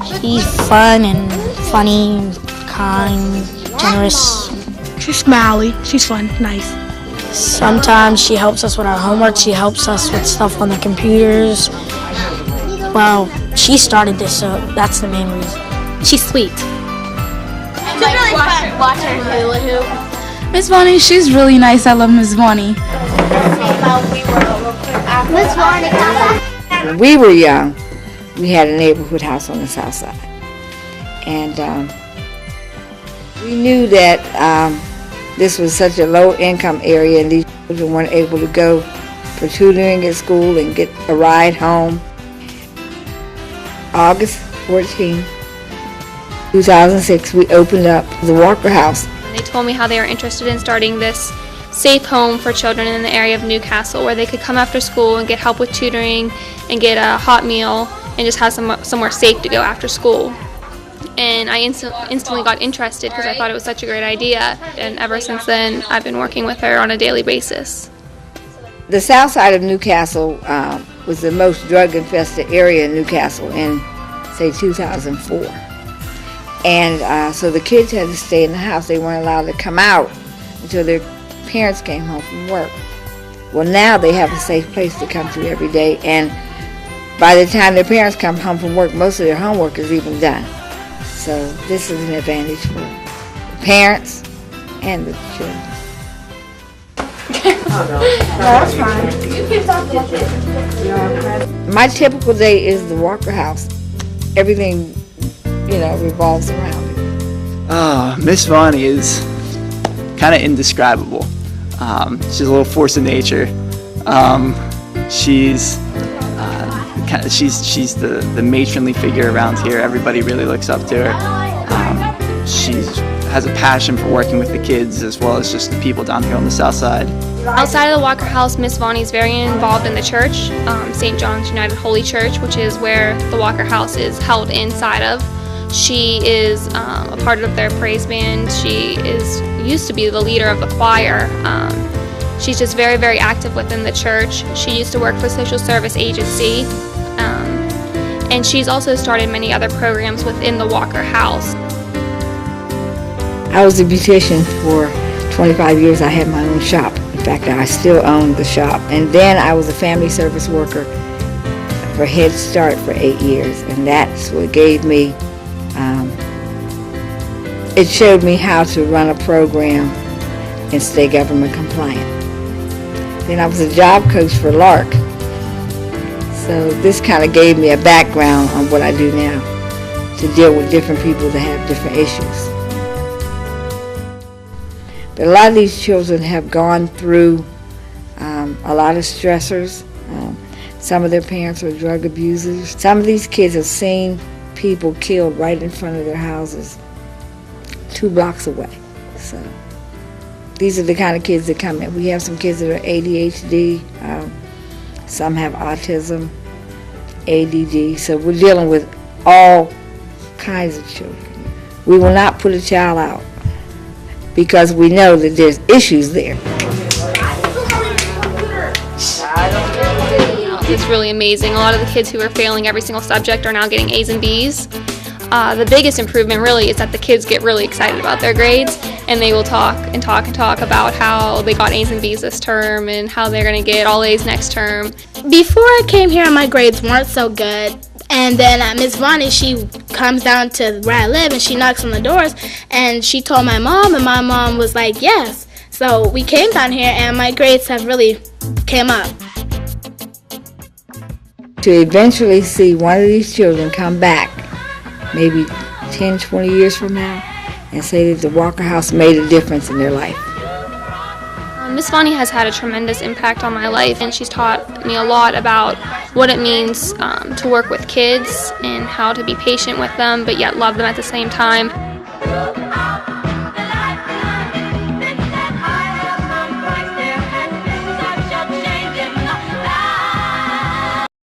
She's fun and funny, kind, generous. She's smiley. She's fun, nice. Sometimes she helps us with our homework. She helps us with stuff on the computers. Well, she started this, so that's the main reason. She's sweet. It's really fun. Watch her hula hoop. Miss Vonnie, she's really nice. I love Miss Vonnie. Miss Vonnie. When we were young, we had a neighborhood house on the south side. And we knew that this was such a low-income area and these children weren't able to go for tutoring at school and get a ride home. August 14, 2006, we opened up the Walker House. They told me how they were interested in starting this safe home for children in the area of Newcastle where they could come after school and get help with tutoring and get a hot meal and just have somewhere safe to go after school. And I instantly got interested because I thought it was such a great idea, and ever since then I've been working with her on a daily basis. The south side of Newcastle was the most drug-infested area in Newcastle in, say, 2004. And so the kids had to stay in the house. They weren't allowed to come out until their parents came home from work. Well, now they have a safe place to come to every day, and by the time their parents come home from work, most of their homework is even done. So this is an advantage for the parents and the children. That's fine. You can talk about this. My typical day is the Walker House. Everything, revolves around it. Miss Vonnie is kind of indescribable. She's a little force of nature. She's the matronly figure around here. Everybody really looks up to her. She has a passion for working with the kids as well as just the people down here on the south side. Outside of the Walker House, Miss Vonnie is very involved in the church, St. John's United Holy Church, which is where the Walker House is held inside of. She is a part of their praise band. She used to be the leader of the choir. She's just very, very active within the church. She used to work for social service agency. And she's also started many other programs within the Walker House. I was a beautician for 25 years. I had my own shop. In fact, I still own the shop. And then I was a family service worker for Head Start for 8 years. And that's what gave me, it showed me how to run a program and stay government compliant. Then I was a job coach for LARC. So this kind of gave me a background on what I do now to deal with different people that have different issues. But a lot of these children have gone through a lot of stressors. Some of their parents are drug abusers. Some of these kids have seen people killed right in front of their houses 2 blocks away. So these are the kind of kids that come in. We have some kids that are ADHD. Some have autism, ADD. So we're dealing with all kinds of children. We will not put a child out because we know that there's issues there. It's really amazing. A lot of the kids who are failing every single subject are now getting A's and B's. The biggest improvement really is that the kids get really excited about their grades, and they will talk about how they got A's and B's this term and how they're going to get all A's next term. Before I came here, my grades weren't so good. And then Miss Vonnie, she comes down to where I live and she knocks on the doors, and she told my mom, and my mom was like, yes. So we came down here and my grades have really came up. To eventually see one of these children come back, maybe 10, 20 years from now, and say that the Walker House made a difference in their life. Miss Vonnie has had a tremendous impact on my life, and she's taught me a lot about what it means to work with kids and how to be patient with them, but yet love them at the same time.